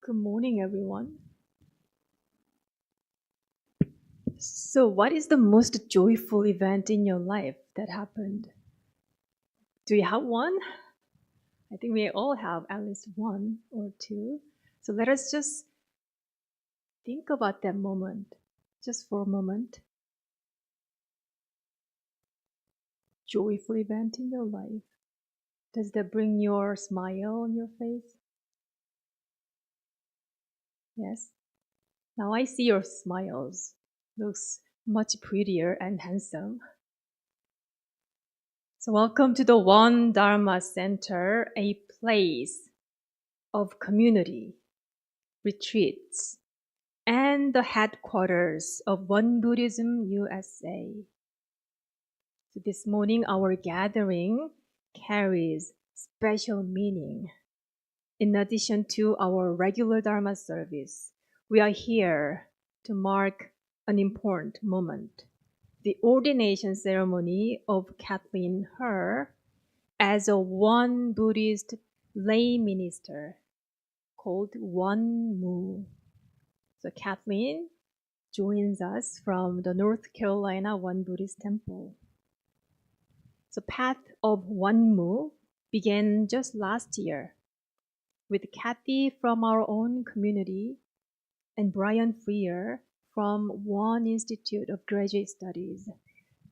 Good morning, everyone. So, what is the most joyful event in your life that happened? Do you have one? I think we all have at least one or two. So, let us just think about that moment, just for a moment. Joyful event in your life. Does that bring your smile on your face? Yes. Now I see your smiles. Looks much prettier and handsome. So welcome to the One Dharma Center, a place of community, retreats, and the headquarters of One Buddhism USA. So this morning our gathering carries special meaning. In addition to our regular Dharma service, we are here to mark an important moment, the ordination ceremony of Kathleen Her as a One Buddhist lay minister called Wonmu. So Kathleen joins us from the North Carolina One Buddhist Temple. So Path of Wonmu began just last year with Kathy from our own community and Brian Freer from One Institute of Graduate Studies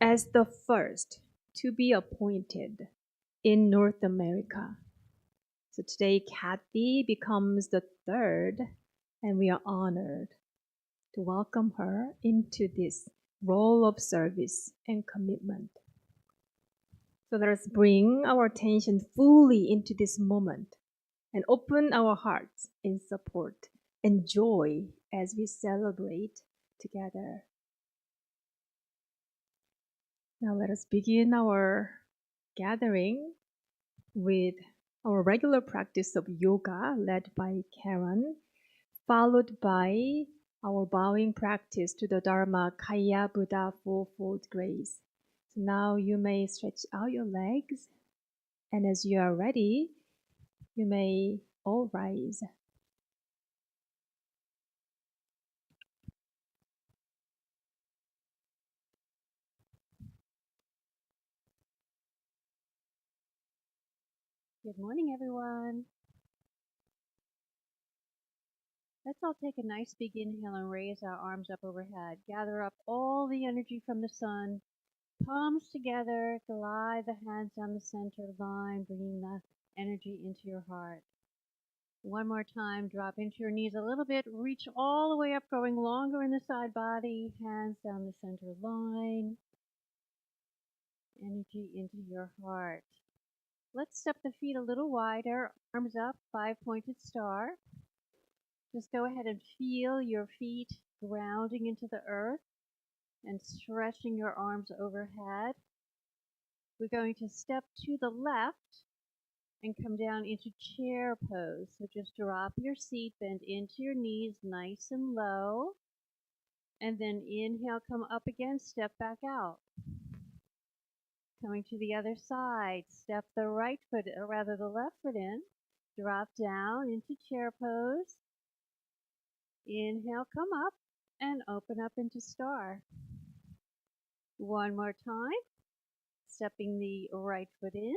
as the first to be appointed in North America. So today Kathy becomes the third, and we are honored to welcome her into this role of service and commitment. So let us bring our attention fully into this moment and open our hearts in support and joy as we celebrate together. Now let us begin our gathering with our regular practice of yoga led by Karen, followed by our bowing practice to the Dharma Kaya Buddha Fourfold Grace. So now you may stretch out your legs, and as you are ready, you may all rise. Good morning, everyone. Let's all take a nice big inhale and raise our arms up overhead. Gather up all the energy from the sun. Palms together, glide the hands down the center line, bringing the energy into your heart. One more time, drop into your knees a little bit, reach all the way up, going longer in the side body, hands down the center line, energy into your heart. Let's step the feet a little wider, arms up, 5-pointed star. Just go ahead and feel your feet grounding into the earth and stretching your arms overhead. We're going to step to the left and come down into chair pose. So just drop your seat, bend into your knees nice and low. And then inhale, come up again, step back out. Coming to the other side, step the right foot, or rather the left foot in. Drop down into chair pose. Inhale, come up and open up into star. One more time. Stepping the right foot in.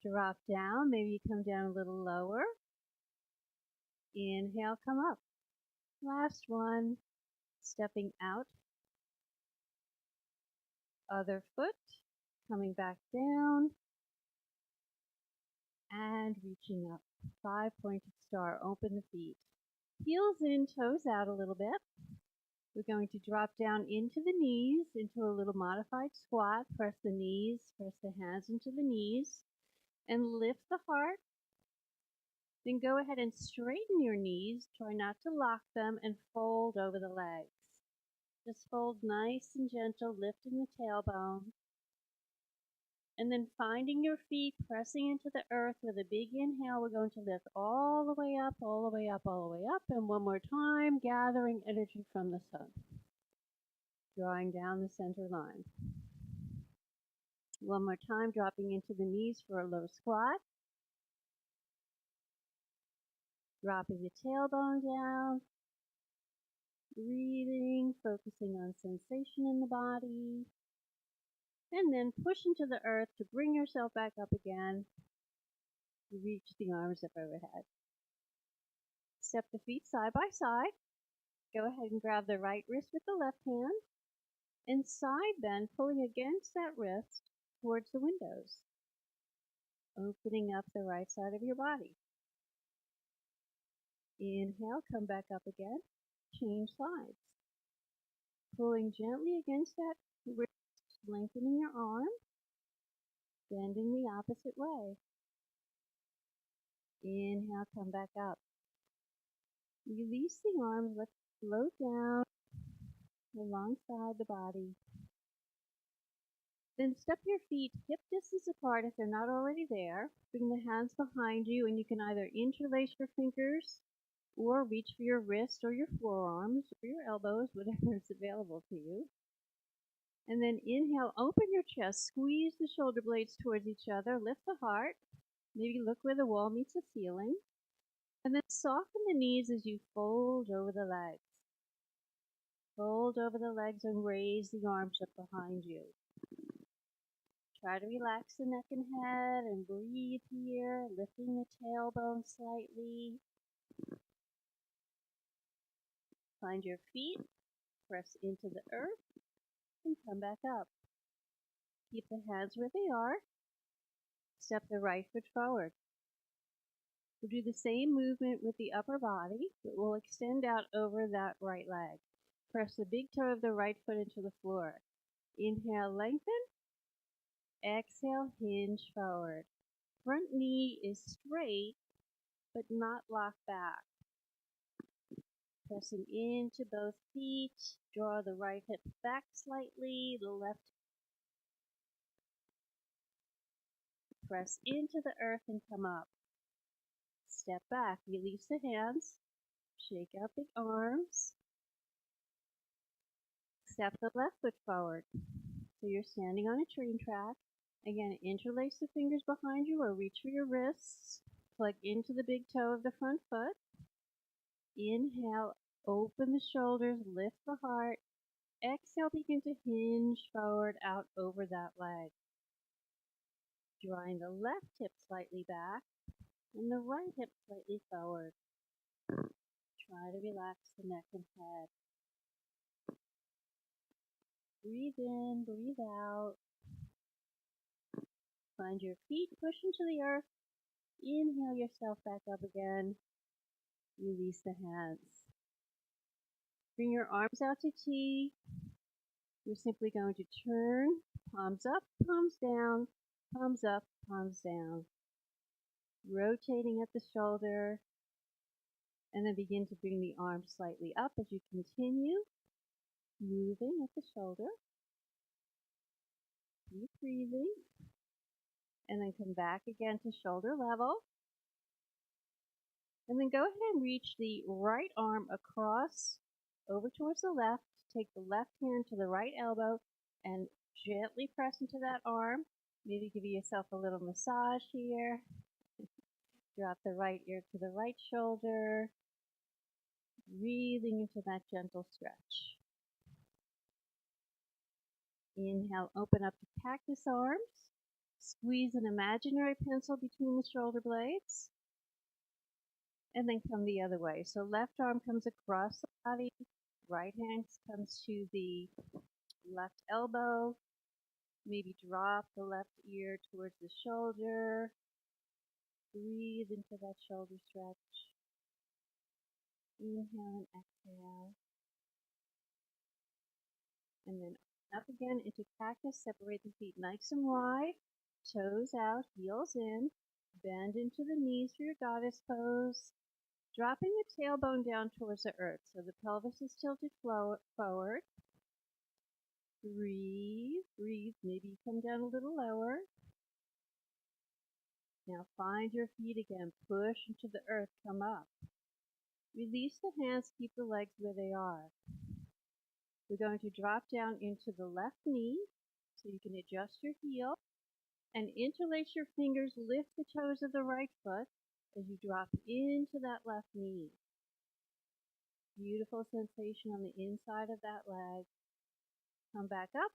Drop down, maybe you come down a little lower. Inhale, come up. Last one. Stepping out. Other foot. Coming back down. And reaching up. 5-pointed star. Open the feet. Heels in, toes out a little bit. We're going to drop down into the knees, into a little modified squat. Press the knees, press the hands into the knees, and lift the heart. Then go ahead and straighten your knees. Try not to lock them and fold over the legs. Just fold nice and gentle, lifting the tailbone. And then finding your feet, pressing into the earth with a big inhale. We're going to lift all the way up, all the way up, all the way up. And one more time, gathering energy from the sun. Drawing down the center line. One more time, dropping into the knees for a low squat. Dropping the tailbone down. Breathing, focusing on sensation in the body. And then push into the earth to bring yourself back up again. Reach the arms up overhead. Step the feet side by side. Go ahead and grab the right wrist with the left hand. And side bend, pulling against that wrist towards the windows. Opening up the right side of your body. Inhale, come back up again. Change sides. Pulling gently against that wrist, lengthening your arm. Bending the opposite way. Inhale, come back up. Release the arms, let them float down alongside the body. Then step your feet hip distance apart if they're not already there. Bring the hands behind you, and you can either interlace your fingers or reach for your wrist or your forearms or your elbows, whatever is available to you. And then inhale, open your chest, squeeze the shoulder blades towards each other, lift the heart. Maybe look where the wall meets the ceiling. And then soften the knees as you fold over the legs. Fold over the legs and raise the arms up behind you. Try to relax the neck and head and breathe here, lifting the tailbone slightly. Find your feet, press into the earth, and come back up. Keep the hands where they are. Step the right foot forward. We'll do the same movement with the upper body, but we'll extend out over that right leg. Press the big toe of the right foot into the floor. Inhale, lengthen. Exhale, hinge forward. Front knee is straight, but not locked back. Pressing into both feet. Draw the right hip back slightly, the left. Press into the earth and come up. Step back, release the hands. Shake out the arms. Step the left foot forward. So you're standing on a train track. Again, interlace the fingers behind you or reach for your wrists. Plug into the big toe of the front foot. Inhale, open the shoulders, lift the heart. Exhale, begin to hinge forward out over that leg. Drawing the left hip slightly back and the right hip slightly forward. Try to relax the neck and head. Breathe in, breathe out. Find your feet, push into the earth. Inhale yourself back up again. Release the hands. Bring your arms out to T. We're simply going to turn, palms up, palms down, palms up, palms down. Rotating at the shoulder, and then begin to bring the arms slightly up as you continue moving at the shoulder. Keep breathing, and then come back again to shoulder level. And then go ahead and reach the right arm across over towards the left. Take the left hand to the right elbow and gently press into that arm. Maybe give yourself a little massage here. Drop the right ear to the right shoulder. Breathing into that gentle stretch. Inhale, open up to cactus arms. Squeeze an imaginary pencil between the shoulder blades. And then come the other way. So left arm comes across the body. Right hand comes to the left elbow. Maybe drop the left ear towards the shoulder. Breathe into that shoulder stretch. Inhale and exhale. And then up again into cactus. Separate the feet nice and wide. Toes out, heels in. Bend into the knees for your goddess pose. Dropping the tailbone down towards the earth so the pelvis is tilted forward. Breathe, breathe. Maybe you come down a little lower. Now find your feet again. Push into the earth. Come up. Release the hands. Keep the legs where they are. We're going to drop down into the left knee so you can adjust your heel and interlace your fingers. Lift the toes of the right foot as you drop into that left knee. Beautiful sensation on the inside of that leg. Come back up,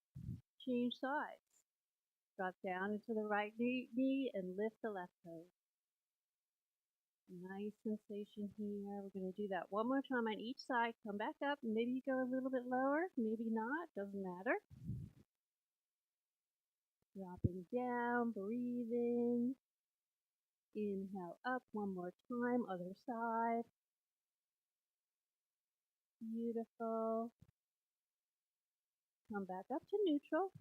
change sides. Drop down into the right knee and lift the left toe. Nice sensation here. We're going to do that one more time on each side. Come back up. Maybe you go a little bit lower, maybe not, doesn't matter. Dropping down, breathing. Inhale up one more time, other side. Beautiful. Come back up to neutral.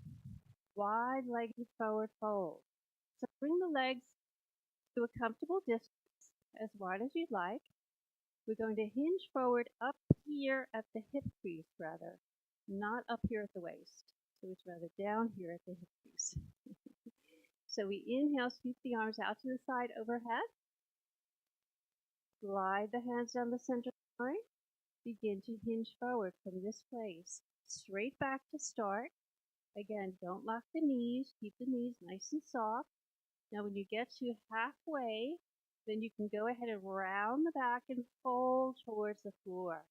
Wide-legged forward fold. So bring the legs to a comfortable distance, as wide as you'd like. We're going to hinge forward up here at the hip crease, rather, not up here at the waist. So it's rather down here at the hip crease. So we inhale, sweep the arms out to the side overhead. Glide the hands down the center line. Begin to hinge forward from this place. Straight back to start. Again, don't lock the knees. Keep the knees nice and soft. Now when you get to halfway, then you can go ahead and round the back and fold towards the floor.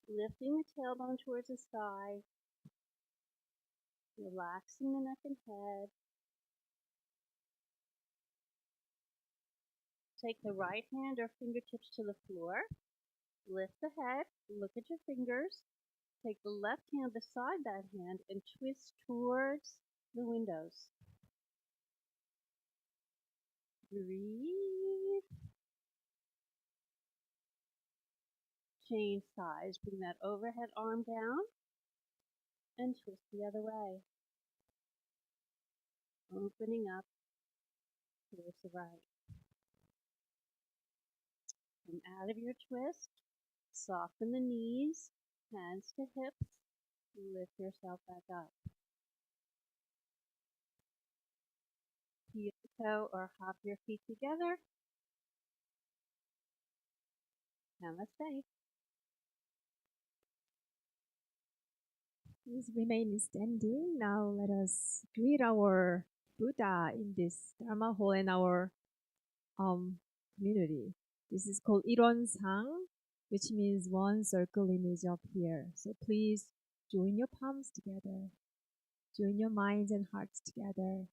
Lifting the tailbone towards the sky. Relaxing the neck and head. Take the right hand or fingertips to the floor. Lift the head. Look at your fingers. Take the left hand beside that hand and twist towards the windows. Breathe. Change sides. Bring that overhead arm down and twist the other way. Opening up towards the right. Come out of your twist. Soften the knees, hands to hips. Lift yourself back up. Heel toe or hop your feet together. Namaste. Please remain standing. Now let us greet our Buddha in this Dharma hall and our community. This is called Sang, which means one circle image up here. So please join your palms together. Join your minds and hearts together.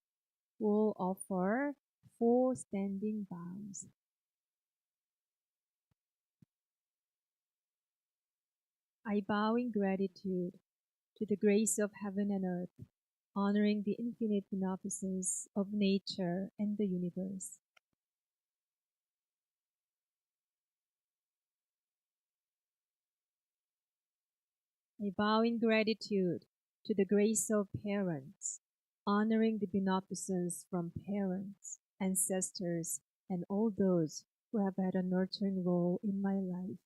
We'll offer 4 standing bows. I bow in gratitude to the grace of heaven and earth, honoring the infinite beneficence of nature and the universe. I bow in gratitude to the grace of parents, honoring the beneficence from parents, ancestors, and all those who have had a nurturing role in my life.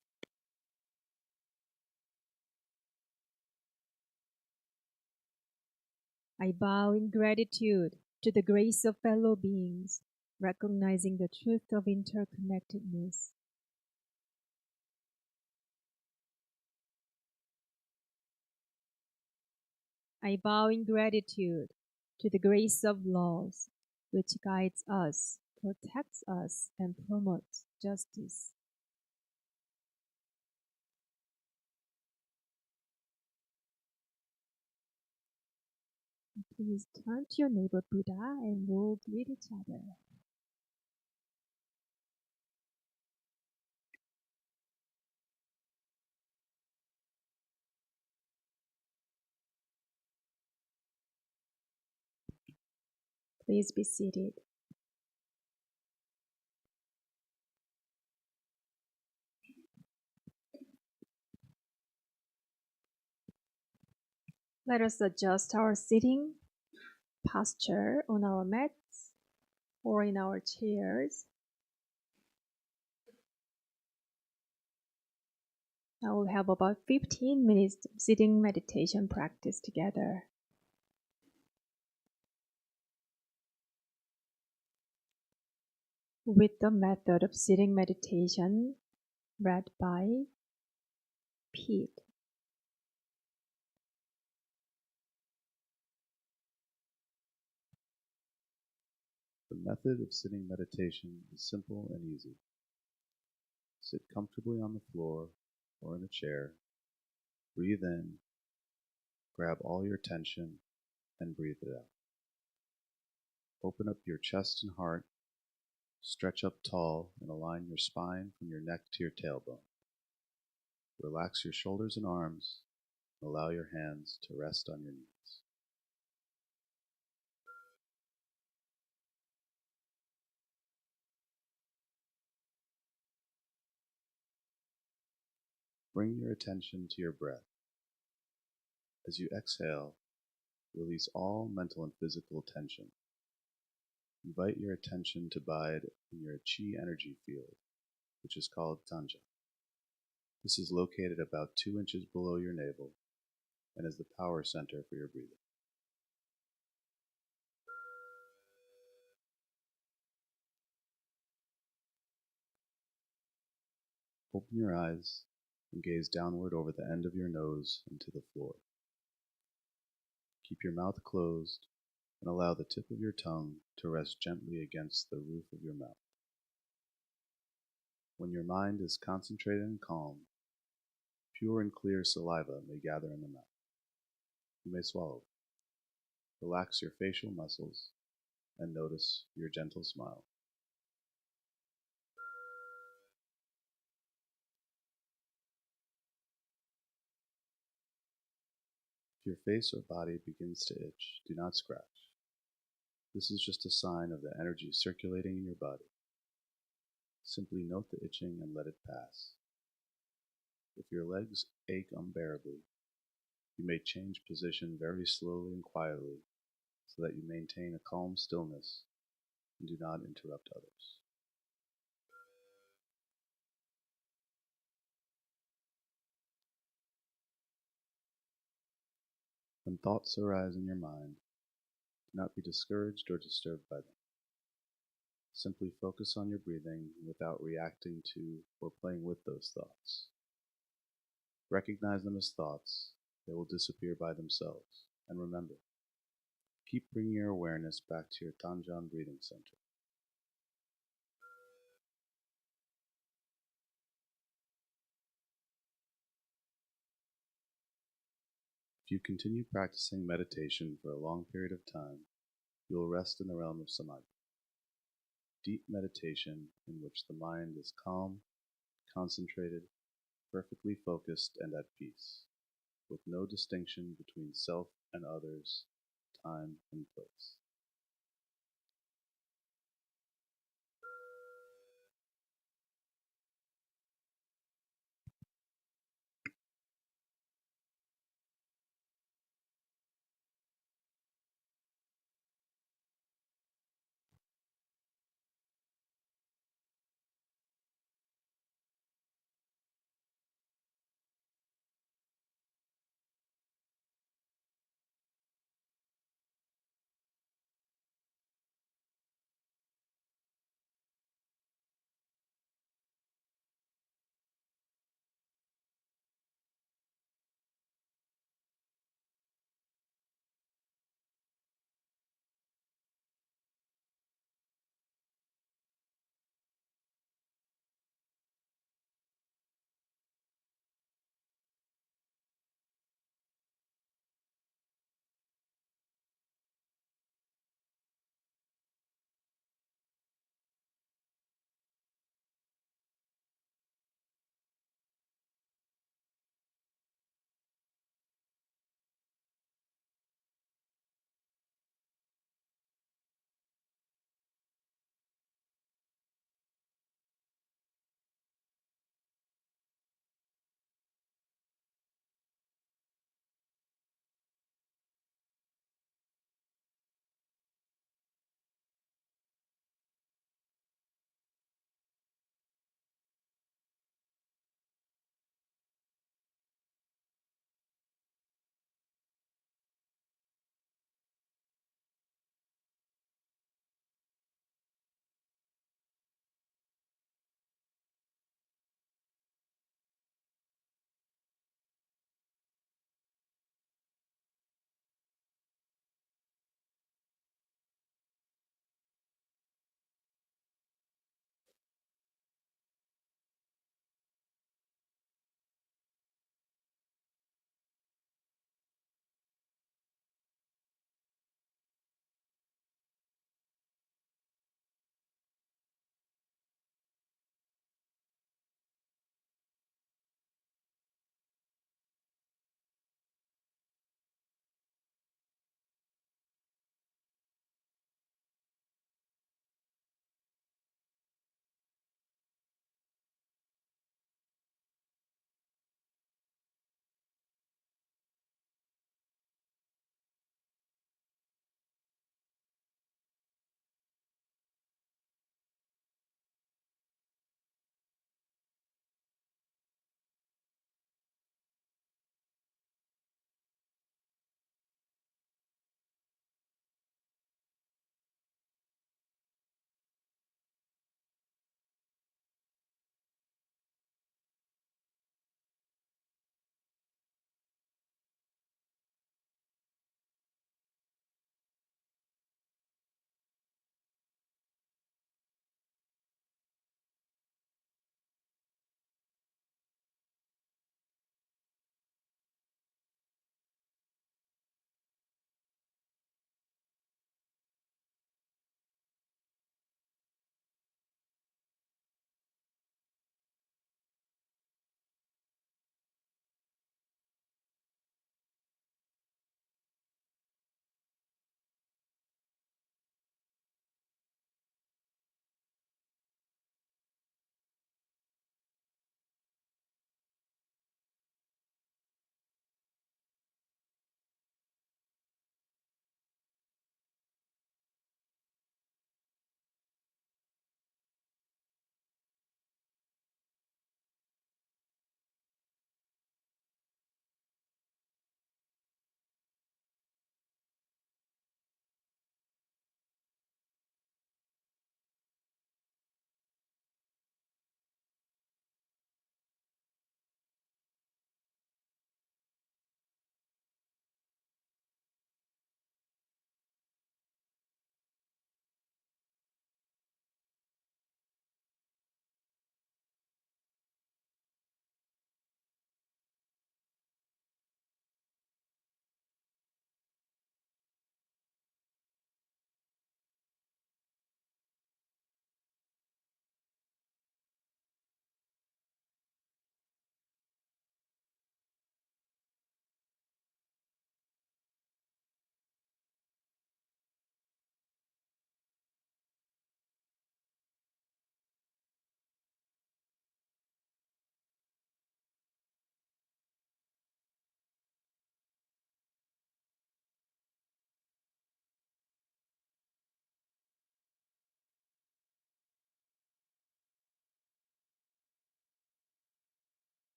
I bow in gratitude to the grace of fellow beings, recognizing the truth of interconnectedness. I bow in gratitude to the grace of laws, which guides us, protects us, and promotes justice. Please turn to your neighbor Buddha and we'll greet each other. Please be seated. Let us adjust our sitting posture on our mats or in our chairs. I will have about 15 minutes of sitting meditation practice together. With the method of sitting meditation read by Pete. The method of sitting meditation is simple and easy. Sit comfortably on the floor or in a chair. Breathe in, grab all your tension, and breathe it out. Open up your chest and heart, stretch up tall and align your spine from your neck to your tailbone. Relax your shoulders and arms, and allow your hands to rest on your knees. Bring your attention to your breath. As you exhale, release all mental and physical tension. Invite your attention to bide in your chi energy field, which is called Tanja. This is located about 2 inches below your navel and is the power center for your breathing. Open your eyes and gaze downward over the end of your nose into the floor. Keep your mouth closed and allow the tip of your tongue to rest gently against the roof of your mouth. When your mind is concentrated and calm, pure and clear saliva may gather in the mouth. You may swallow. Relax your facial muscles and notice your gentle smile. If your face or body begins to itch, do not scratch. This is just a sign of the energy circulating in your body. Simply note the itching and let it pass. If your legs ache unbearably, you may change position very slowly and quietly so that you maintain a calm stillness and do not interrupt others. When thoughts arise in your mind, do not be discouraged or disturbed by them. Simply focus on your breathing without reacting to or playing with those thoughts. Recognize them as thoughts. They will disappear by themselves. And remember, keep bringing your awareness back to your Tanjan breathing center. If you continue practicing meditation for a long period of time, you will rest in the realm of samadhi, deep meditation in which the mind is calm, concentrated, perfectly focused and at peace, with no distinction between self and others, time and place.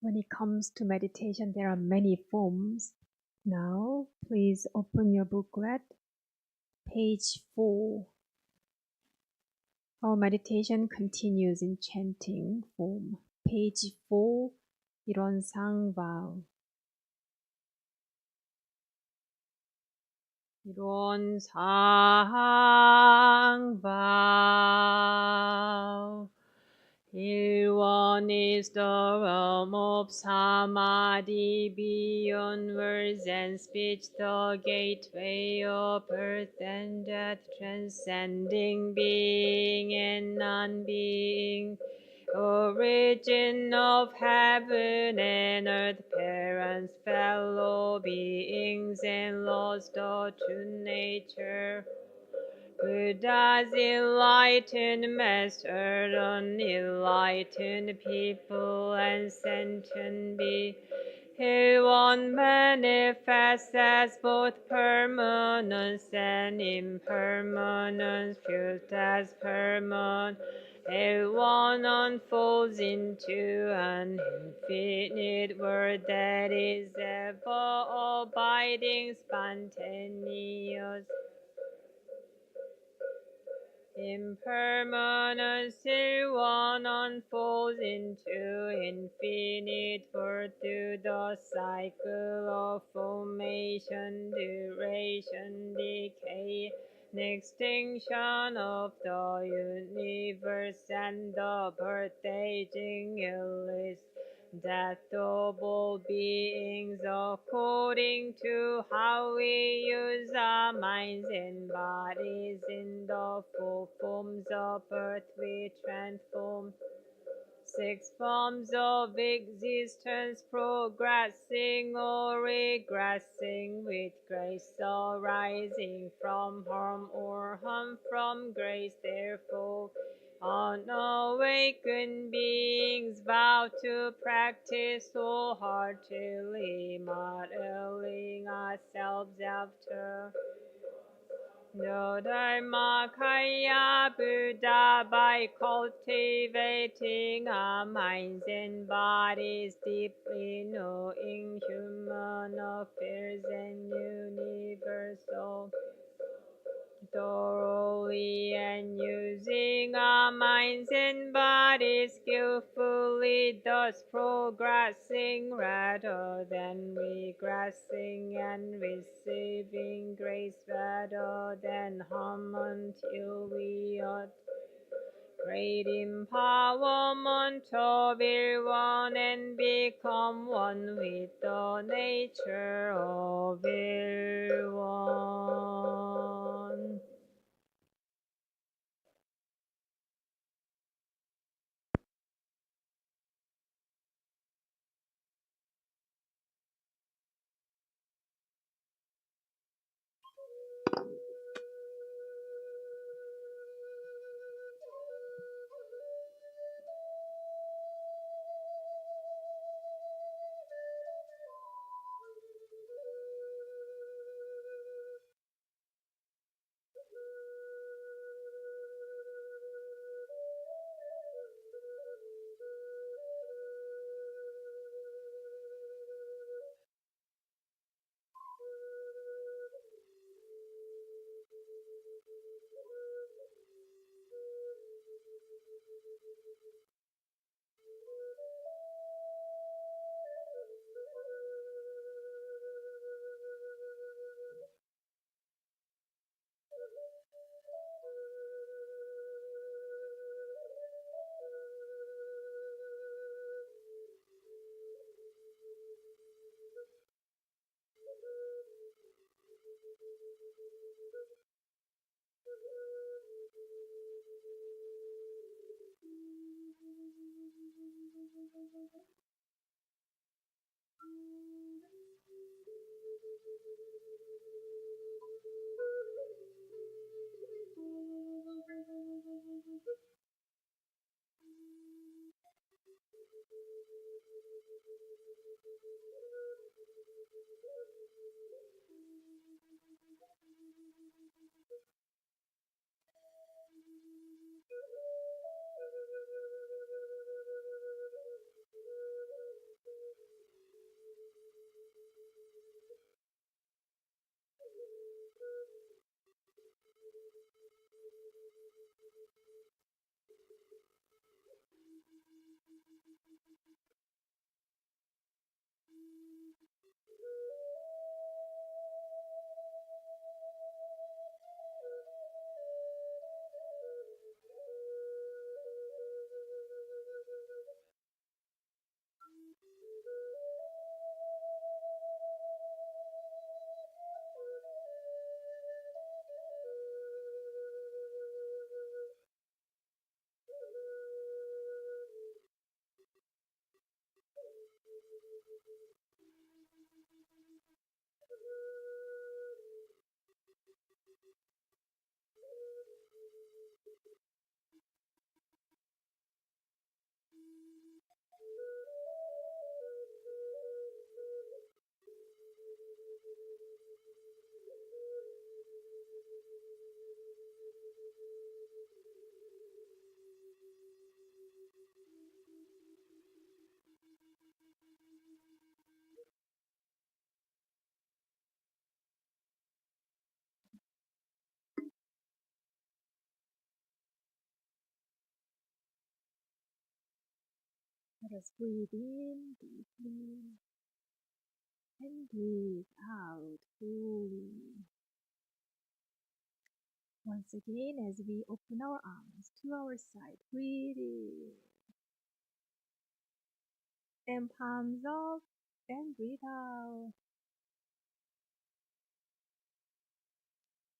When it comes to meditation, there are many forms. Now, please open your booklet, page 4. Our meditation continues in chanting form. Page 4, 일원상val. 일원상val. Ilwan is the realm of samadhi, beyond words and speech, the gateway of birth and death, transcending being and non-being, origin of heaven and earth, parents, fellow beings, and lost the true nature. Buddha's enlightened master, unenlightened people, and sentient beings. He one manifests as both permanence and impermanence, truth as permanent. He one unfolds into an infinite word that is ever abiding, spontaneous. Impermanence till one unfolds into infinite world through the cycle of formation, duration, decay, and extinction of the universe, and the birth, aging, illness, death of all beings, according to how we use our minds and bodies. In the four forms of earth we transform. 6 forms of existence, progressing or regressing with grace, arising from harm or harm from grace. Therefore, unawakened beings vow to practice wholeheartedly, modeling ourselves after the Dharmakaya Buddha by cultivating our minds and bodies, deeply knowing human affairs and universal thoroughly, and using our minds and bodies skillfully, thus progressing rather than regressing, and receiving grace rather than harm, until we attain great empowerment of one and become one with the nature of one. Let us breathe in deeply and breathe out fully. Once again, as we open our arms to our side, breathe in and palms up and breathe out.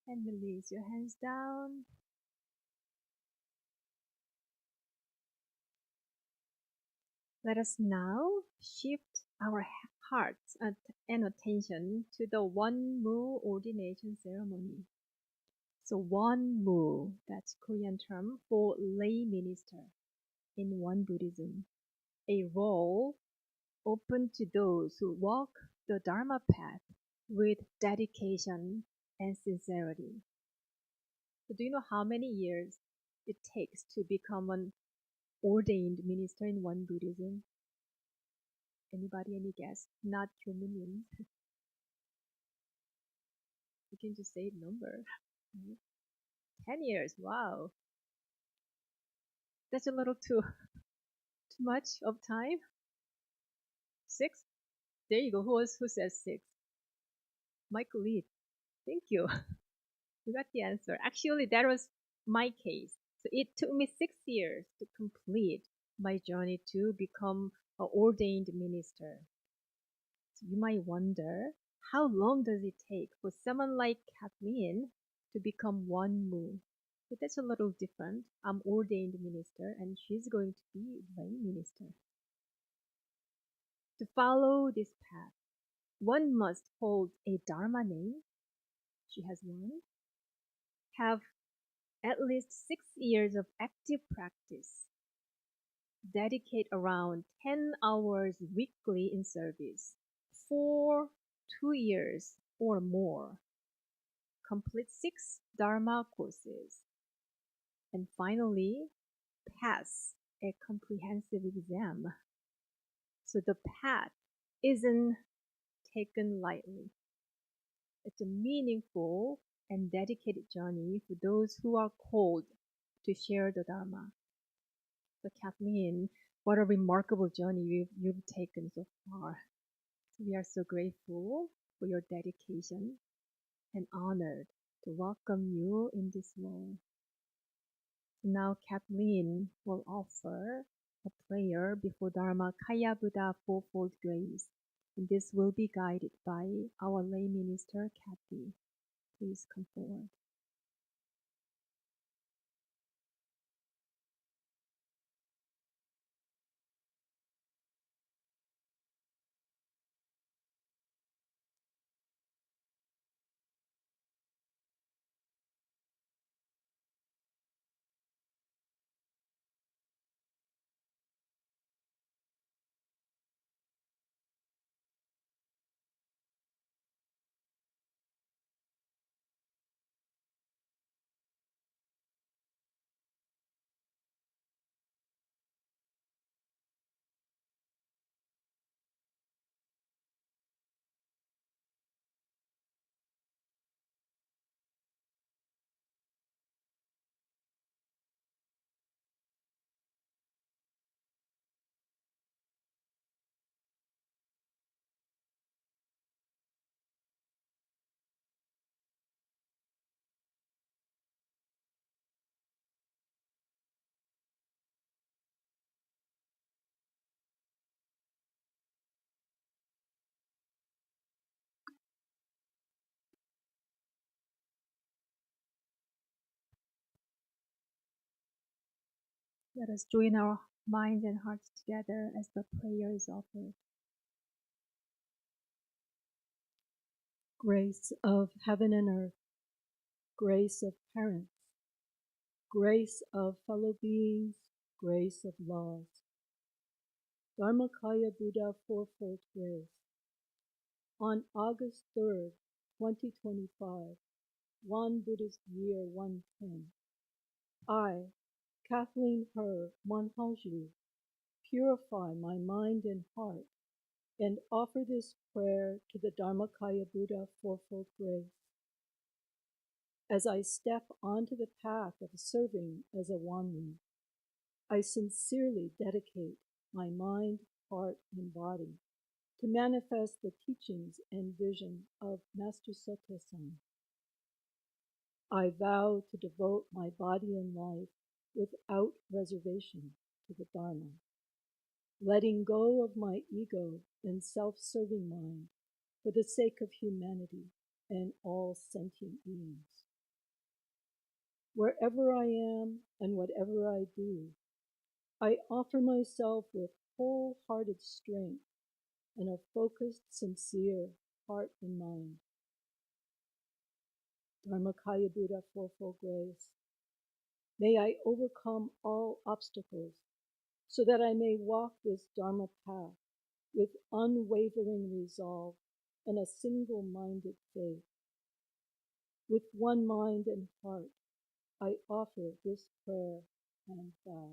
And release your hands down. Let us now shift our hearts and attention to the Wonmu ordination ceremony. So Wonmu, that's Korean term for lay minister in Won Buddhism, a role open to those who walk the Dharma path with dedication and sincerity. So do you know how many years it takes to become an ordained minister in Won Buddhism? Anybody, any guess? Not human. You can just say a number. Right? 10 years. Wow. That's a little too much of time. 6? There you go. Who says 6? Michael Lee. Thank you. You got the answer. Actually, that was my case. So it took me 6 years to complete my journey to become an ordained minister. So you might wonder, how long does it take for someone like Kathleen to become Wonmu? But that's a little different. I'm ordained minister and she's going to be lay minister. To follow this path, one must hold a Dharma name. She has one. Have at least 6 years of active practice. Dedicate around 10 hours weekly in service for 2 years or more. Complete 6 Dharma courses. And finally, pass a comprehensive exam. So the path isn't taken lightly. It's a meaningful and dedicated journey for those who are called to share the Dharma. So Kathleen, what a remarkable journey you've taken so far. So we are so grateful for your dedication and honored to welcome you in this role. Now Kathleen will offer a prayer before Dharma Kaya Buddha Fourfold Grace. And this will be guided by our lay minister, Kathy. Please come forward. Let us join our minds and hearts together as the prayer is offered. Grace of heaven and earth, grace of parents, grace of fellow beings, grace of laws. Dharmakaya Buddha Fourfold Grace. On August 3rd, 2025, Wan Buddhist Year 110, I, Kathleen Her Manhaju, purify my mind and heart and offer this prayer to the Dharmakaya Buddha Fourfold Grace. As I step onto the path of serving as a Wonmu, I sincerely dedicate my mind, heart, and body to manifest the teachings and vision of Master Soto-san. I vow to devote my body and life without reservation to the Dharma, letting go of my ego and self-serving mind for the sake of humanity and all sentient beings. Wherever I am and whatever I do, I offer myself with wholehearted strength and a focused, sincere heart and mind. Dharmakaya Buddha Fourfold Grace. May I overcome all obstacles so that I may walk this Dharma path with unwavering resolve and a single-minded faith. With one mind and heart, I offer this prayer and vow.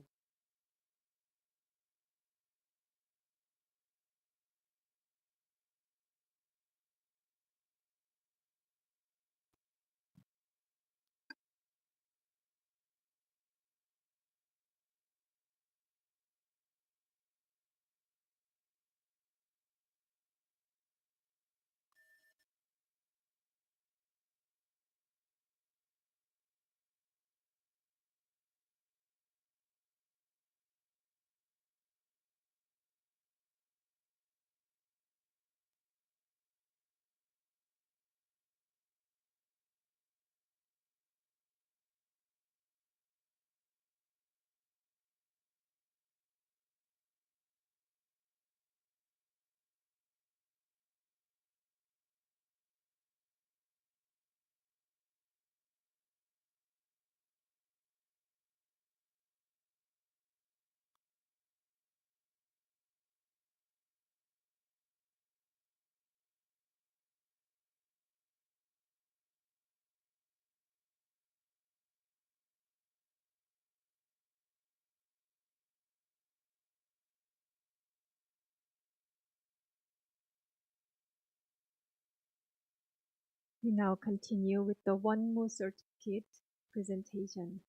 We now continue with the Wonmu certificate presentation.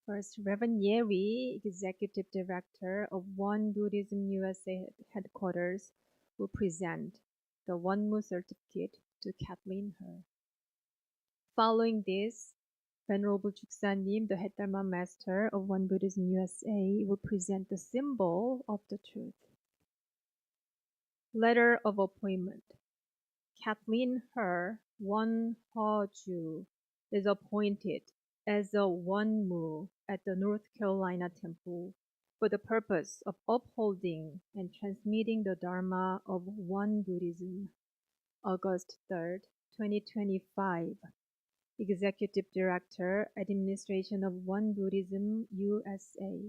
First, Reverend Yeri, Executive Director of Won Buddhism USA Headquarters, will present the Wonmu certificate to Kathleen Her. Following this, Venerable Chuksanim, the Head Dharma Master of Won Buddhism USA, will present the symbol of the truth. Letter of Appointment. Kathleen Her Won-Ho-Ju is appointed as a Wonmu at the North Carolina Temple for the purpose of upholding and transmitting the Dharma of Won Buddhism. August 3rd, 2025. Executive Director, Administration of Won Buddhism, USA.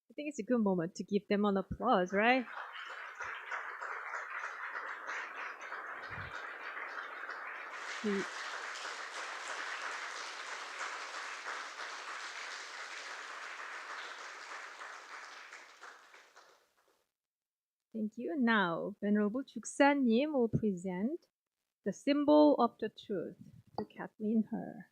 I think it's a good moment to give them an applause, right? Thank you. Now, Venerable Chuksanim will present the symbol of the truth to Kathleen Her.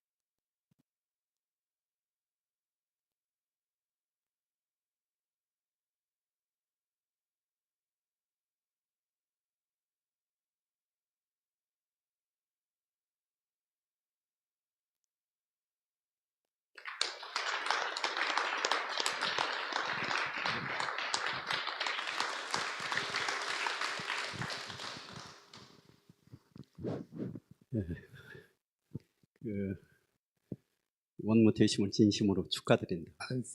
원무 되심을 진심으로 축하드립니다. And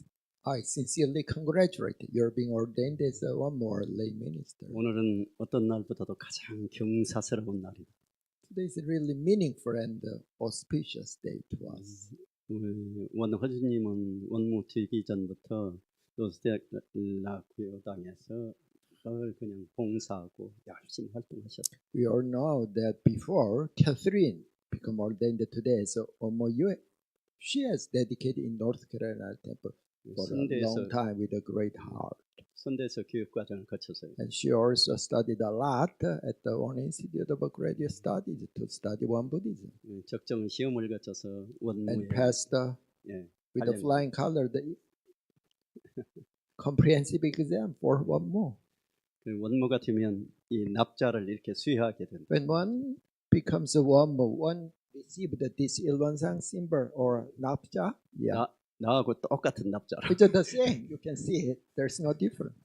I sincerely congratulate you're being ordained as one more lay minister. 오늘은 어떤 날보다도 가장 경사스러운 날입니다. Today is a really meaningful and auspicious day to us. 원허주님은 원무 되기 전부터 로스데라 교당에서 늘 그냥 봉사하고 열심히 활동하셨어요. We all know that before Catherine became ordained today, so she has dedicated in North Carolina temple for a long time with a great heart. 선대에서 교육 과정을 거쳤어요. And she also studied a lot at the One Institute of Graduate Studies to study One Buddhism. 적정 시험을 거쳐서 원무에 And passed with a flying color the comprehensive exam for Wonmu. 그 원무가 되면 이 납자를 이렇게 수여하게 된다. When one becomes a Wonmu, one received this 일원상 symbol or napja. Yeah. 나하고 똑같은 납자라. Which are the same. You can see it. There's no difference.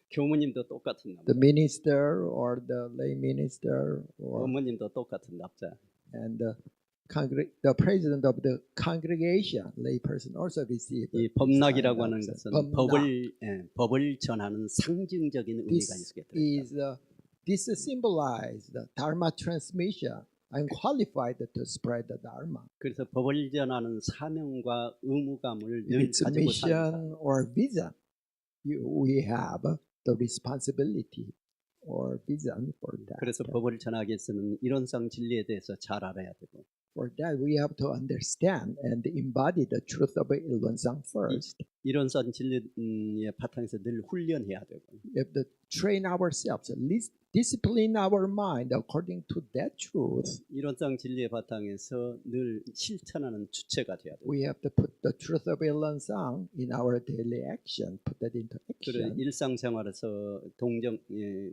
교무님도 똑같은 납자. The minister or the lay minister or 어머님도 똑같은 납자. and the president of the congregation, lay person also received. 이 법락이라고 하는 것은 법을 전하는 상징적인 의미가 있게 됩니다. This symbolizes the dharma transmission. I'm qualified to spread the dharma. 그래서 법을 전하는 사명과 의무감을 늘 It's a 가지고 mission or vision. We have the responsibility or vision for that. 그래서 법을 전하기 위해서는 이론상 진리에 대해서 잘 알아야 되고. For that, we have to understand and embody the truth of 일원상 first. 이론상 진리의 바탕에서 늘 훈련해야 되고. We have to train ourselves, at least discipline our mind according to that truth. 이론상 진리의 바탕에서 늘 실천하는 주체가 돼야 돼요. We have to put the truth of 일원상 in our daily action, put that into 그래 action. 일상생활에서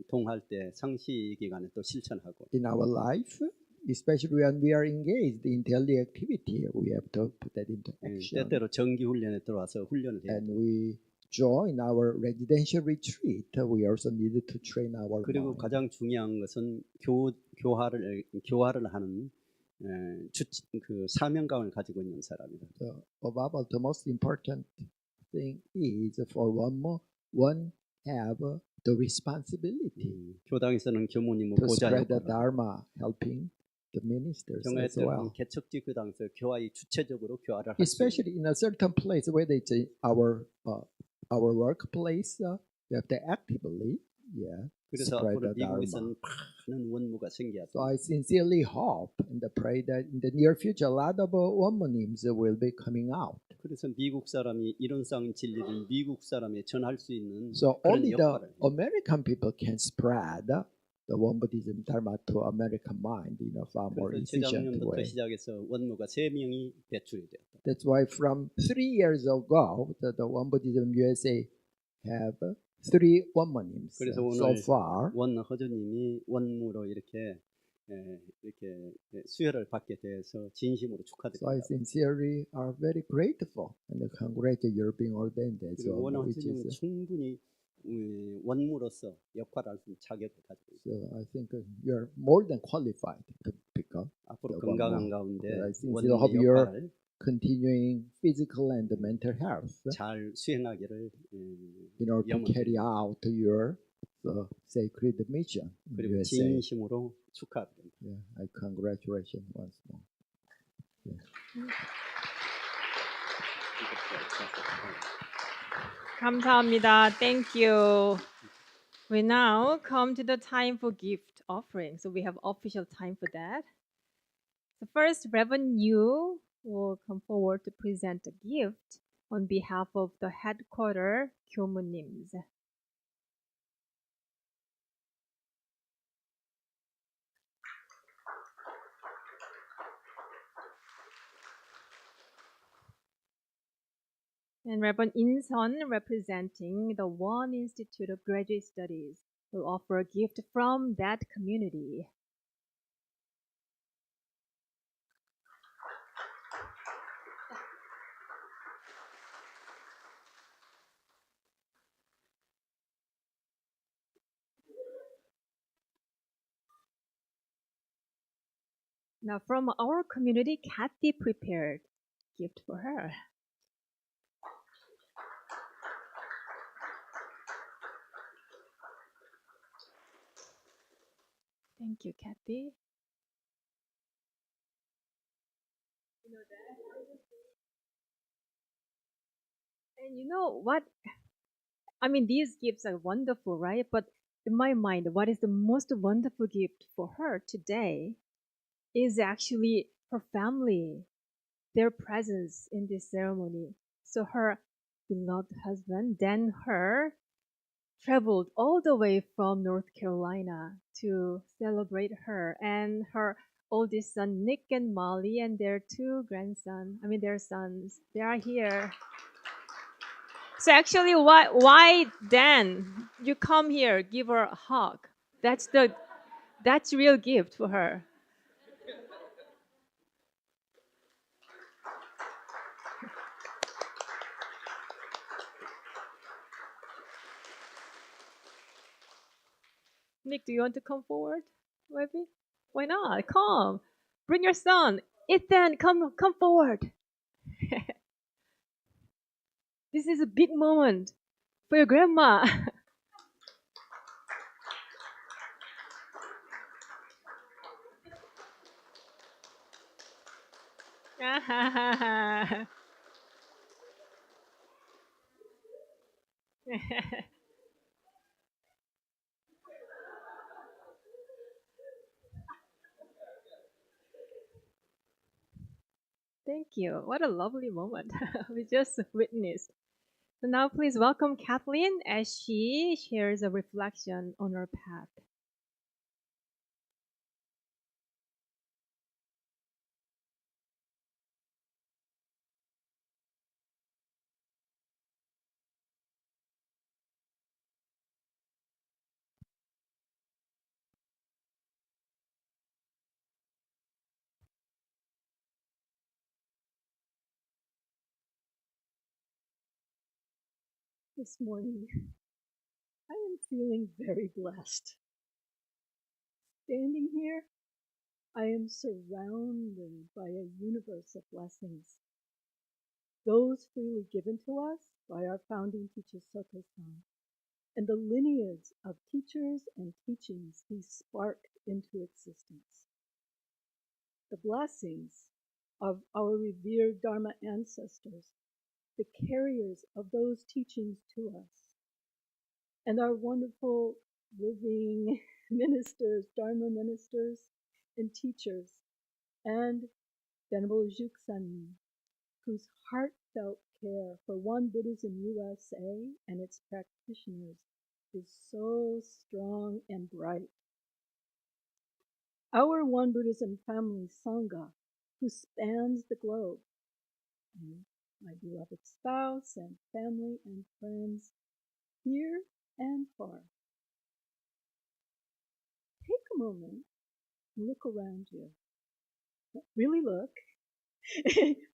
동할 때 상시 기간에 또 실천하고. In our life, especially when we are engaged in daily activity, we have to put that into action. 때때로 정기 훈련에 들어와서 훈련을 해야 And 돼요. we join our residential retreat. We also need to train our 그리고 mind. 가장 중요한 것은 교화를 하는 그 사명감을 가지고 있는 사람이다. So above all, the most important thing is for one have the responsibility 교당에서는 교무님은 to 보좌 spread the 역할을 dharma, helping the ministers as well. 경애했던 개척지 교당에서 교화의 주체적으로 교화를 할 수 있는 Especially in a certain place, whether it's our workplace, we have to actively, 그래서 spread 앞으로 the dharma. 미국에서는 많은 원무가 생겨야 So 돼. I sincerely hope and pray that in the near future, a lot of Wonmunims will be coming out. 그래서 미국 사람이 이론상 진리를 미국 사람에 전할 수 있는 So 그런 only the 역할을 해요. American people can spread the Won Buddhism Dharma to American mind in a far more 그래서 efficient 재작년부터 way. 시작해서 원무가 3명이 배출이 되었다. That's why from 3 years ago, the Won Buddhism USA have 3 Wonmunims 그래서 so 오늘 far. 원허주님이 원무로 이렇게 수혈을 받게 돼서 진심으로 So I 축하드립니다. sincerely are very grateful and congratulate you being ordained as 그리고 Wonmu, which 원허주님은 is. 충분히 원무로서 역할을 할 수 있는 자격을 가지고 있습니다. So I think you're more than qualified to pick up. 앞으로 the 건강한 원무. 가운데 I sincerely 원무의 hope you're 역할을 continuing physical and mental health 잘 수행하기를 in order to 염원드립니다. carry out your sacred mission in 그리고 USA. 진심으로 축하드립니다. Yeah, I congratulate you once more. 감사합니다. Thank you. We now come to the time for gift offering. So we have official time for that. So first, Reverend Yu will come forward to present a gift on behalf of the headquarter 교무님s. And Reverend In-sun, representing the One Institute of Graduate Studies, will offer a gift from that community. Now, from our community, Kathy prepared gift for her. Thank you, Kathy. And you know what? I mean, these gifts are wonderful, right? But in my mind, what is the most wonderful gift for her today is actually her family, their presence in this ceremony. So her beloved husband, then her, traveled all the way from North Carolina to celebrate her, and her oldest son Nick and Molly and their two grandsons, I mean their sons, they are here. So actually, why Dan? You come here, give her a hug. That's real gift for her. Nick, do you want to come forward, maybe? Why not? Come, bring your son. Ethan, come forward. This is a big moment for your grandma. Thank you. What a lovely moment we just witnessed. So now please welcome Kathleen as she shares a reflection on her path. This morning, I am feeling very blessed. Standing here, I am surrounded by a universe of blessings. Those freely given to us by our founding teacher Soto-san, and the lineage of teachers and teachings he sparked into existence. The blessings of our revered Dharma ancestors, the carriers of those teachings to us, and our wonderful living ministers, Dharma ministers, and teachers, and Venerable Juksan, whose heartfelt care for One Buddhism USA and its practitioners is so strong and bright. Our One Buddhism family Sangha, who spans the globe, and my beloved spouse and family and friends here and far. Take a moment and look around you. Really look.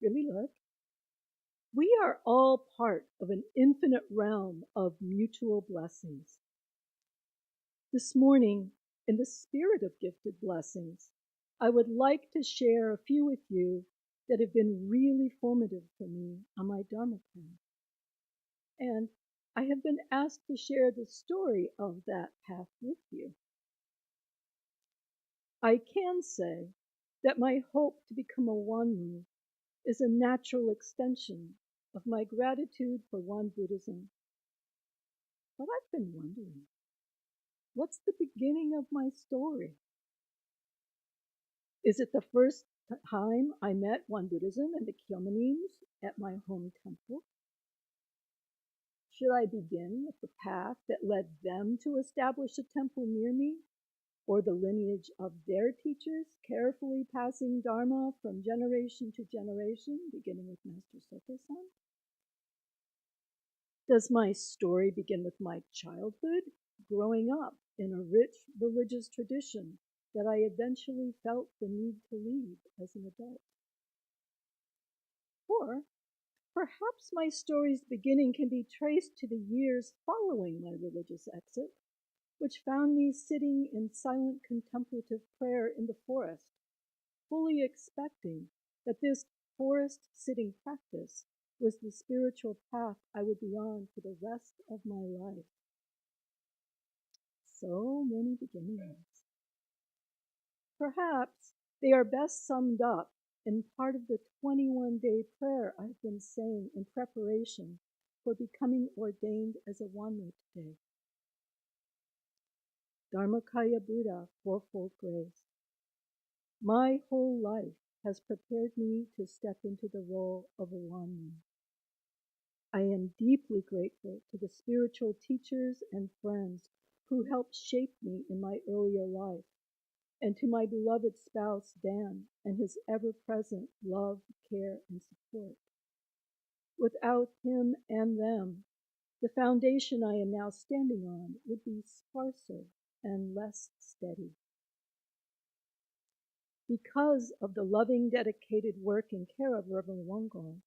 Really look. We are all part of an infinite realm of mutual blessings. This morning, in the spirit of gifted blessings, I would like to share a few with you that have been really formative for me on my Dharma path. And I have been asked to share the story of that path with you. I can say that my hope to become a Wonmu is a natural extension of my gratitude for One Buddhism. But I've been wondering, what's the beginning of my story? Is it the first time I met One Buddhism and the Kyomanins at my home temple? Should I begin with the path that led them to establish a temple near me, or the lineage of their teachers, carefully passing Dharma from generation to generation, beginning with Master Soto-san? Does my story begin with my childhood, growing up in a rich religious tradition that I eventually felt the need to leave as an adult? Or perhaps my story's beginning can be traced to the years following my religious exit, which found me sitting in silent contemplative prayer in the forest, fully expecting that this forest-sitting practice was the spiritual path I would be on for the rest of my life. So many beginnings. Perhaps they are best summed up in part of the 21-day prayer I've been saying in preparation for becoming ordained as a Wonmu today. Dharmakaya Buddha, Fourfold Grace. My whole life has prepared me to step into the role of a Wonmu. I am deeply grateful to the spiritual teachers and friends who helped shape me in my earlier life, and to my beloved spouse, Dan, and his ever-present love, care, and support. Without him and them, the foundation I am now standing on would be sparser and less steady. Because of the loving, dedicated work and care of Reverend Wonggong,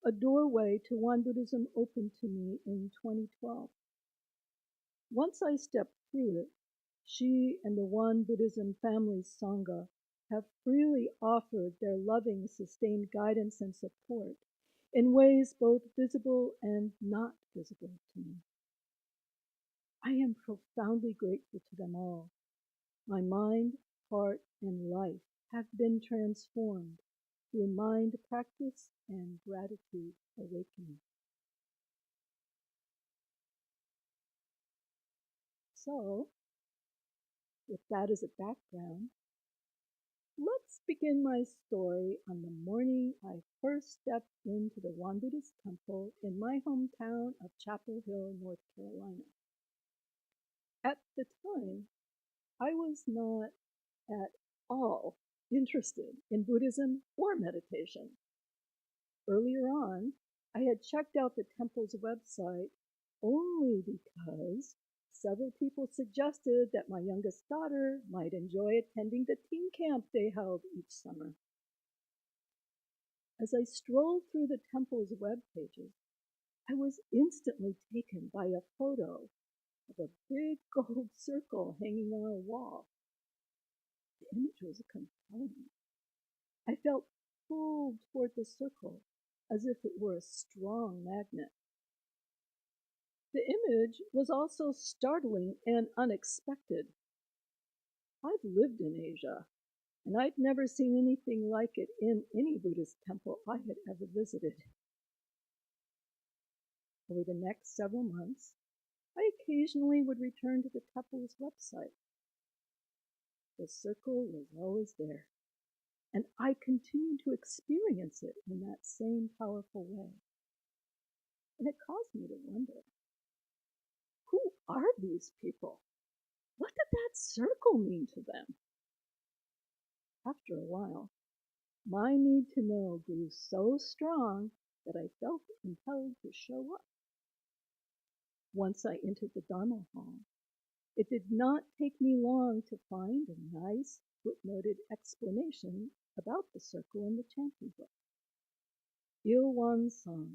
a doorway to Won Buddhism opened to me in 2012. Once I stepped through it, she and the Won Buddhism Family Sangha have freely offered their loving, sustained guidance and support in ways both visible and not visible to me. I am profoundly grateful to them all. My mind, heart, and life have been transformed through mind practice and gratitude awakening. So, with that as a background, let's begin my story on the morning I first stepped into the Won Buddhist Temple in my hometown of Chapel Hill, North Carolina. At the time, I was not at all interested in Buddhism or meditation. Earlier on, I had checked out the temple's website only because several people suggested that my youngest daughter might enjoy attending the teen camp they held each summer. As I strolled through the temple's web pages, I was instantly taken by a photo of a big gold circle hanging on a wall. The image was compelling. I felt pulled toward the circle as if it were a strong magnet. The image was also startling and unexpected. I've lived in Asia, and I'd never seen anything like it in any Buddhist temple I had ever visited. Over the next several months, I occasionally would return to the temple's website. The circle was always there, and I continued to experience it in that same powerful way. And it caused me to wonder, who are these people? What did that circle mean to them? After a while, my need to know grew so strong that I felt impelled to show up. Once I entered the Dharma hall, it did not take me long to find a nice footnoted explanation about the circle in the chanting book. Il Wan Song,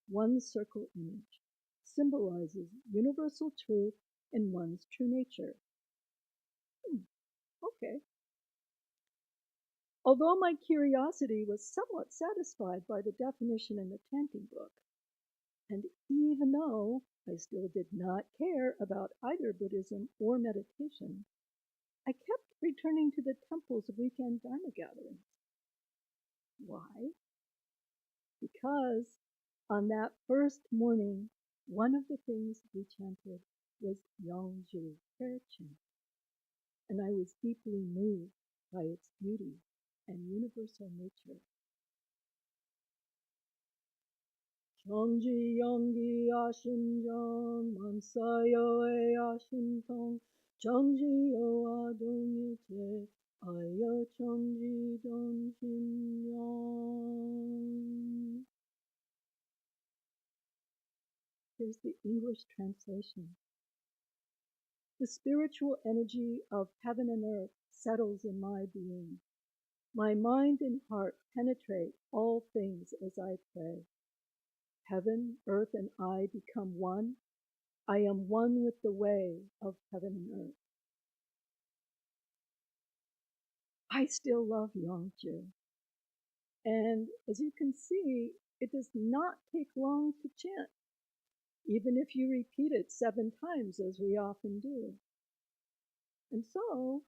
one circle image, symbolizes universal truth and one's true nature. Okay. Although my curiosity was somewhat satisfied by the definition in the chanting book, and even though I still did not care about either Buddhism or meditation, I kept returning to the temple's weekend Dharma gatherings. Why? Because on that first morning, one of the things we chanted was Yongju prayer chant, and I was deeply moved by its beauty and universal nature. Chongji Yonggi Ashinjong Mansayo E Ashintong Chongji Yo Adong Yute Ayo Chongji Don Shinyong. Here's the English translation. The spiritual energy of heaven and earth settles in my being. My mind and heart penetrate all things as I pray. Heaven, earth, and I become one. I am one with the way of heaven and earth. I still love Yongju. And as you can see, it does not take long to chant, even if you repeat it 7 times, as we often do. And so,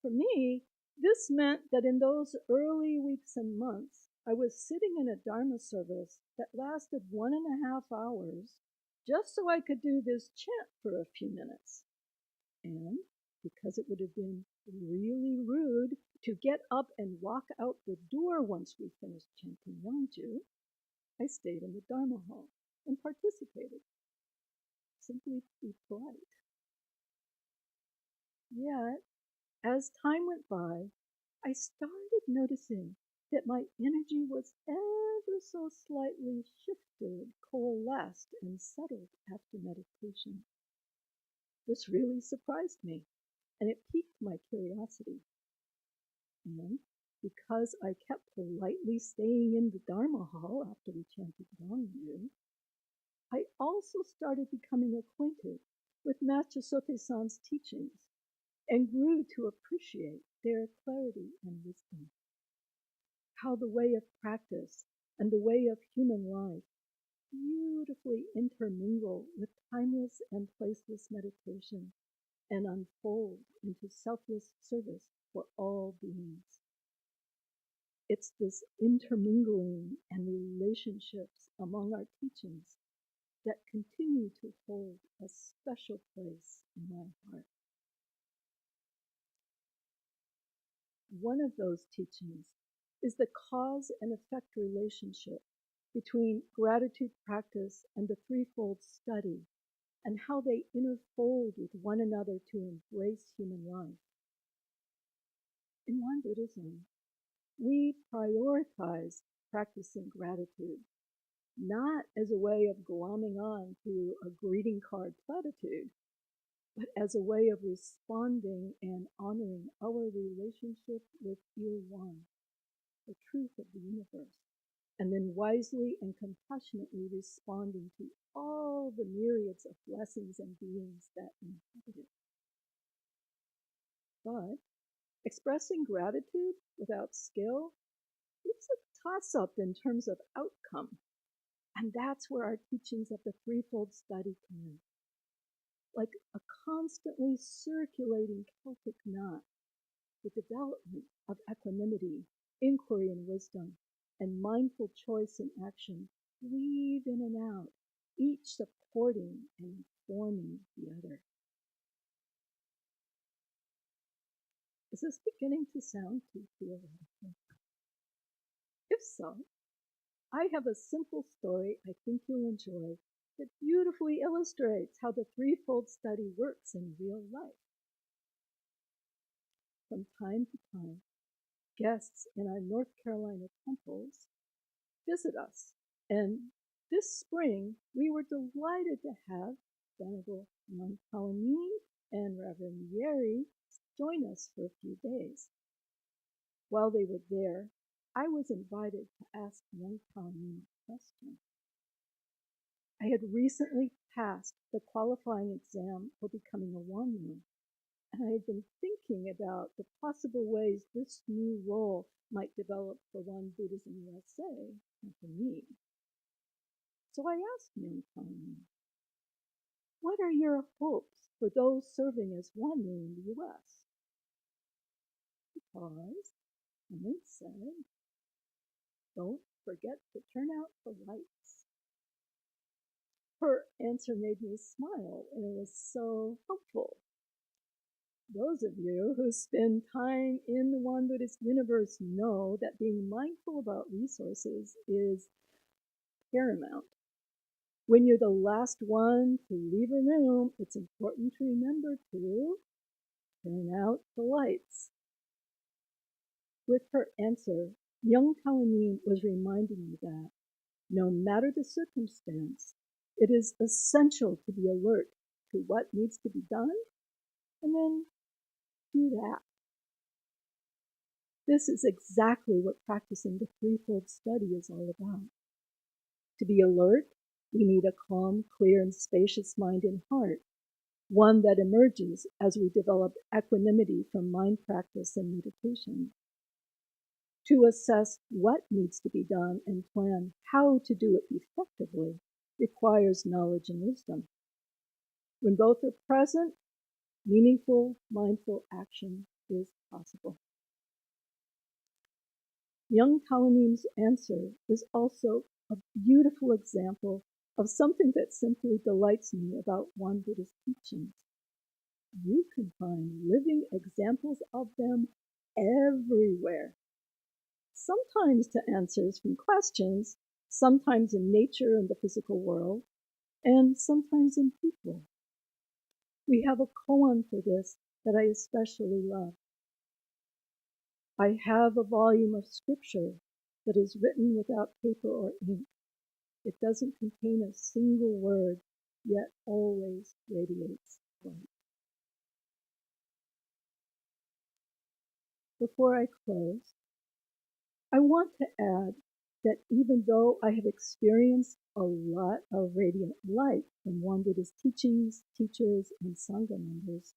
for me, this meant that in those early weeks and months, I was sitting in a Dharma service that lasted 1.5 hours just so I could do this chant for a few minutes. And because it would have been really rude to get up and walk out the door once we finished chanting Yangju, I stayed in the Dharma hall and participated, simply to be polite. Yet, as time went by, I started noticing that my energy was ever so slightly shifted, coalesced, and settled after meditation. This really surprised me, and it piqued my curiosity. And because I kept politely staying in the Dharma hall after we chanted Gongyu, I also started becoming acquainted with Master Sote-san's teachings and grew to appreciate their clarity and wisdom. How the way of practice and the way of human life beautifully intermingle with timeless and placeless meditation and unfold into selfless service for all beings. It's this intermingling and relationships among our teachings that continue to hold a special place in my heart. One of those teachings is the cause and effect relationship between gratitude practice and the threefold study, and how they interfold with one another to embrace human life. In Won Buddhism, we prioritize practicing gratitude, not as a way of glomming on to a greeting card platitude, but as a way of responding and honoring our relationship with Il One, the truth of the universe, and then wisely and compassionately responding to all the myriads of blessings and beings that inhabit it. But expressing gratitude without skill, it's a toss-up in terms of outcome. And that's where our teachings of the threefold study come in. Like a constantly circulating Celtic knot, the development of equanimity, inquiry and wisdom, and mindful choice and action weave in and out, each supporting and informing the other. Is this beginning to sound too theoretical? If so, I have a simple story I think you'll enjoy that beautifully illustrates how the threefold study works in real life. From time to time, guests in our North Carolina temples visit us, and this spring we were delighted to have Venerable Young Colleen and Reverend Yeri join us for a few days. While they were there, I was invited to ask Young Colleen a question. I had recently passed the qualifying exam for becoming a Wonmu, and I had been thinking about the possible ways this new role might develop for Won Buddhism USA and for me. So I asked Young Colleen, what are your hopes for those serving as Wonmu in the US? She paused and then said, don't forget to turn out the lights. Her answer made me smile, and it was so helpful. Those of you who spend time in the Won Buddhist universe know that being mindful about resources is paramount. When you're the last one to leave a room, it's important to remember to turn out the lights. With her answer, young Colleen was reminding me that no matter the circumstance, it is essential to be alert to what needs to be done and then do that. This is exactly what practicing the threefold study is all about. To be alert, we need a calm, clear, and spacious mind and heart, one that emerges as we develop equanimity from mind practice and meditation. To assess what needs to be done and plan how to do it effectively requires knowledge and wisdom. When both are present, meaningful, mindful action is possible. Young Kalanim's answer is also a beautiful example of something that simply delights me about Wonbu's teachings. You can find living examples of them everywhere. Sometimes to answers from questions, sometimes in nature and the physical world, and sometimes in people. We have a koan for this that I especially love. I have a volume of scripture that is written without paper or ink. It doesn't contain a single word, yet always radiates light. Before I close, I want to add that even though I have experienced a lot of radiant light from Wonbu's teachings, teachers, and Sangha members,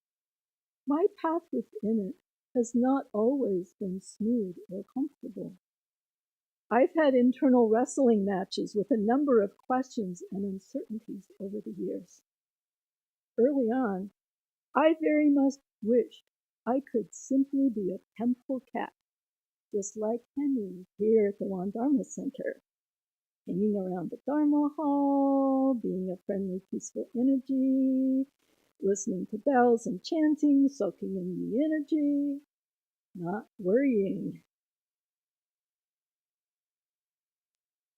my path within it has not always been smooth or comfortable. I've had internal wrestling matches with a number of questions and uncertainties over the years. Early on, I very much wished I could simply be a temple cat, just like Henry here at the Won Dharma Center, hanging around the Dharma Hall, being a friendly, peaceful energy, listening to bells and chanting, soaking in the energy, not worrying.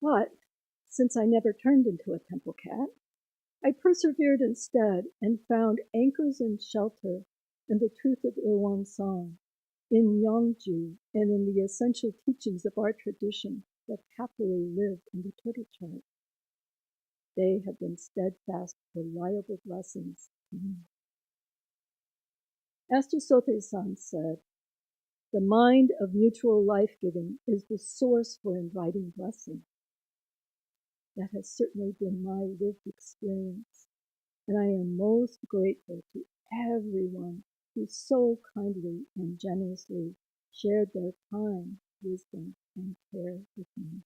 But since I never turned into a temple cat, I persevered instead and found anchors and shelter in the truth of Ilwan Song, in Yongju, and in the essential teachings of our tradition that happily live in the turtle chart. They have been steadfast, reliable blessings to me. Master Sote-san said, "The mind of mutual life-giving is the source for inviting blessing." That has certainly been my lived experience, and I am most grateful to everyone who so kindly and generously shared their time, wisdom, and care with me.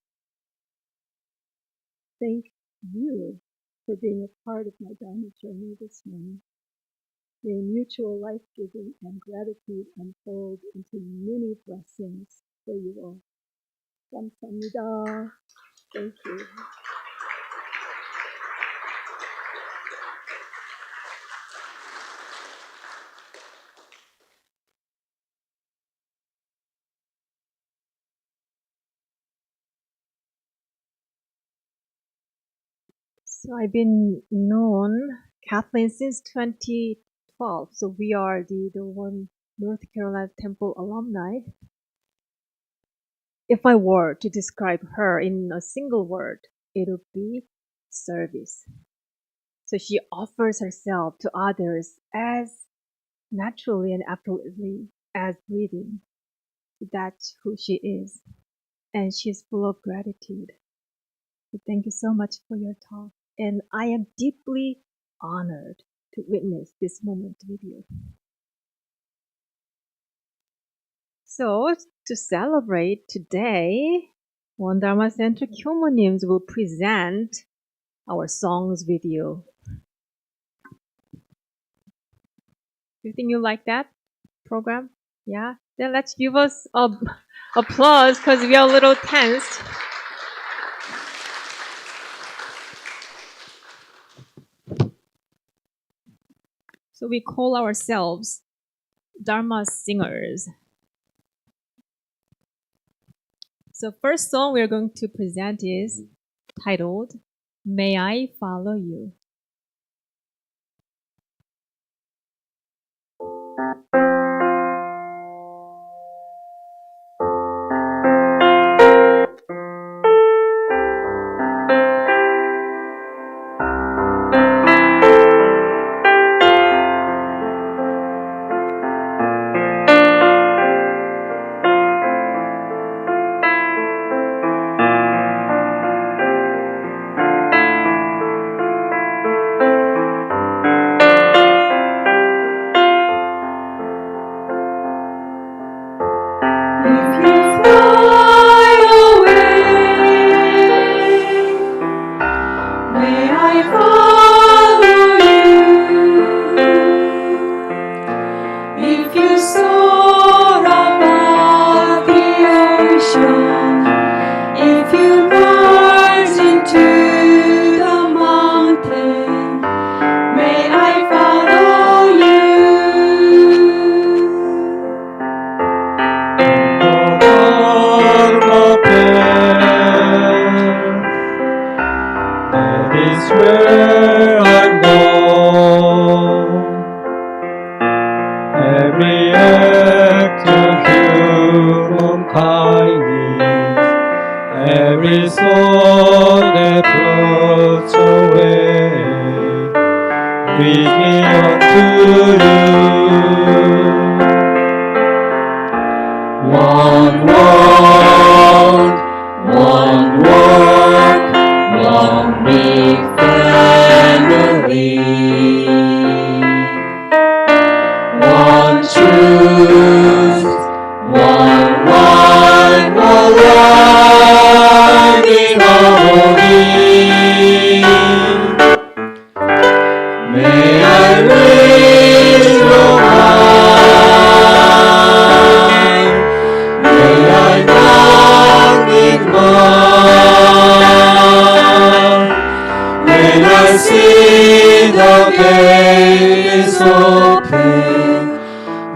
Thank you for being a part of my Dharma journey this morning. May mutual life-giving and gratitude unfold into many blessings for you all. 감사합니다. Thank you. So I've been known Kathleen since 2012. So we are the one North Carolina Temple alumni. If I were to describe her in a single word, it would be service. So she offers herself to others as naturally and effortlessly as breathing. That's who she is. And she's full of gratitude. So thank you so much for your talk. And I am deeply honored to witness this moment with you. So to celebrate today, Won Dharma Center Kyomonims will present our songs with you. You think you like that program? Yeah? Then let's give us applause because we are a little tensed. So we call ourselves Dharma singers. So first song we're going to present is titled, May I Follow You. every act of human kindness, every soul that floats away, lead me unto you. One world, one work, one big family. One truth, one life, one love in harmony. May I raise your mind, may I walk with mine. When I see the gate is open,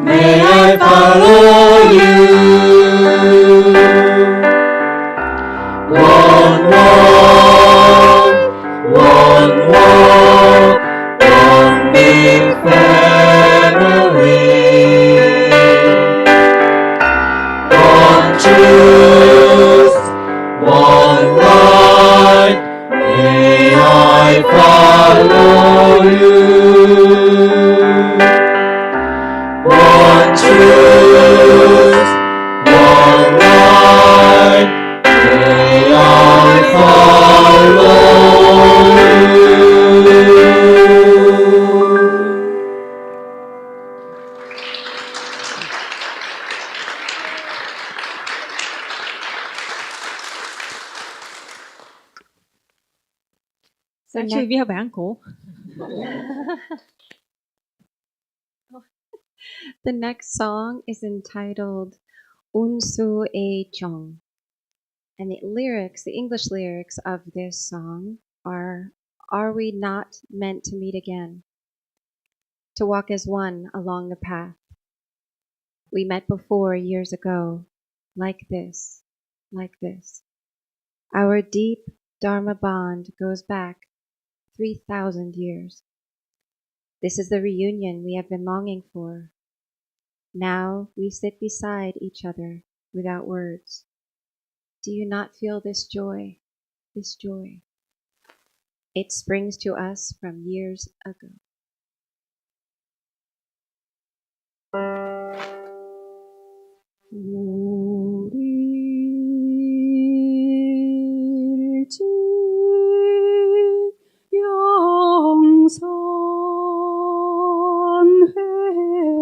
may I follow you. One walk, one walk, one big family. One truth, one light, may I follow you. One truth, one light, may I follow you. So Actually, we have ankle. the next song is entitled Unsu E Jong. And the English lyrics of this song are we not meant to meet again? To walk as one along the path. We met before years ago, like this, like this. Our deep Dharma bond goes back 3,000 years. This is the reunion we have been longing for. Now we sit beside each other without words. Do you not feel this joy, this joy? It springs to us from years ago.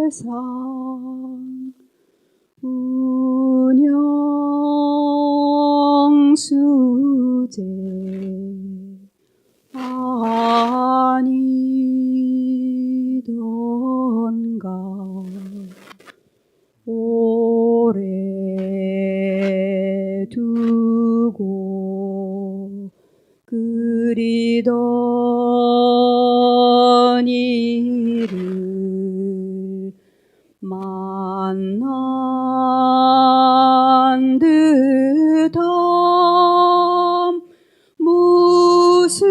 영산회상 운영수제 아니던가 오래 두고 그리던 이를 만난 듯함 무슨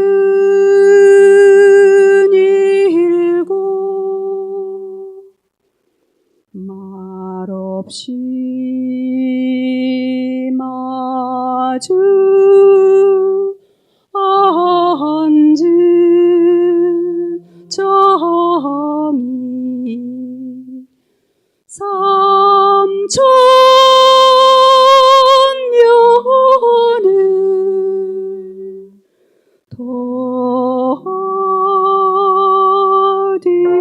일고 말없이 마주 앉은 정이 삼천 년을 더디네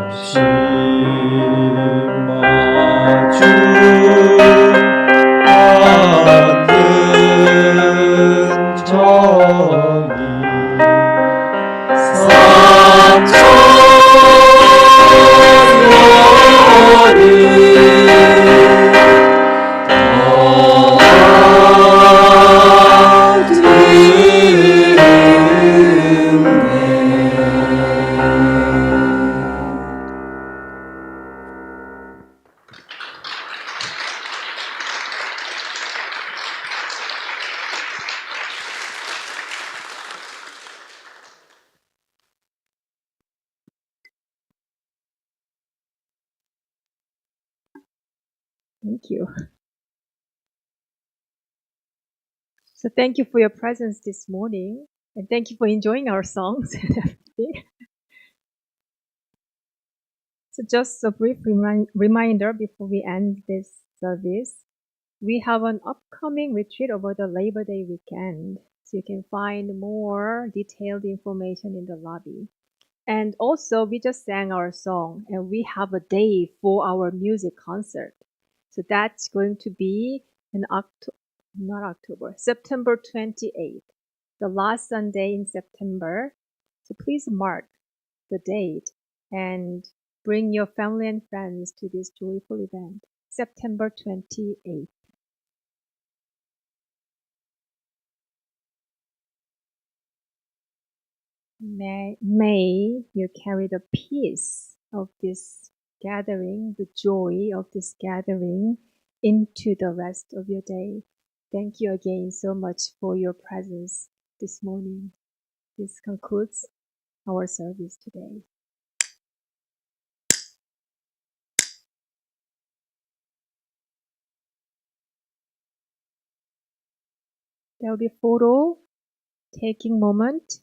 심어준 않는 Thank you. So thank you for your presence this morning, and thank you for enjoying our songs and everything. So just a brief reminder before we end this service. We have an upcoming retreat over the Labor Day weekend, so you can find more detailed information in the lobby. And also, we just sang our song, and we have a day for our music concert. So that's going to be in September 28th, the last Sunday in September. So please mark the date and bring your family and friends to this joyful event, September 28th. May you carry the peace of this gathering, the joy of this gathering into the rest of your day. Thank you again so much for your presence this morning. This concludes our service today. There will be photo taking moment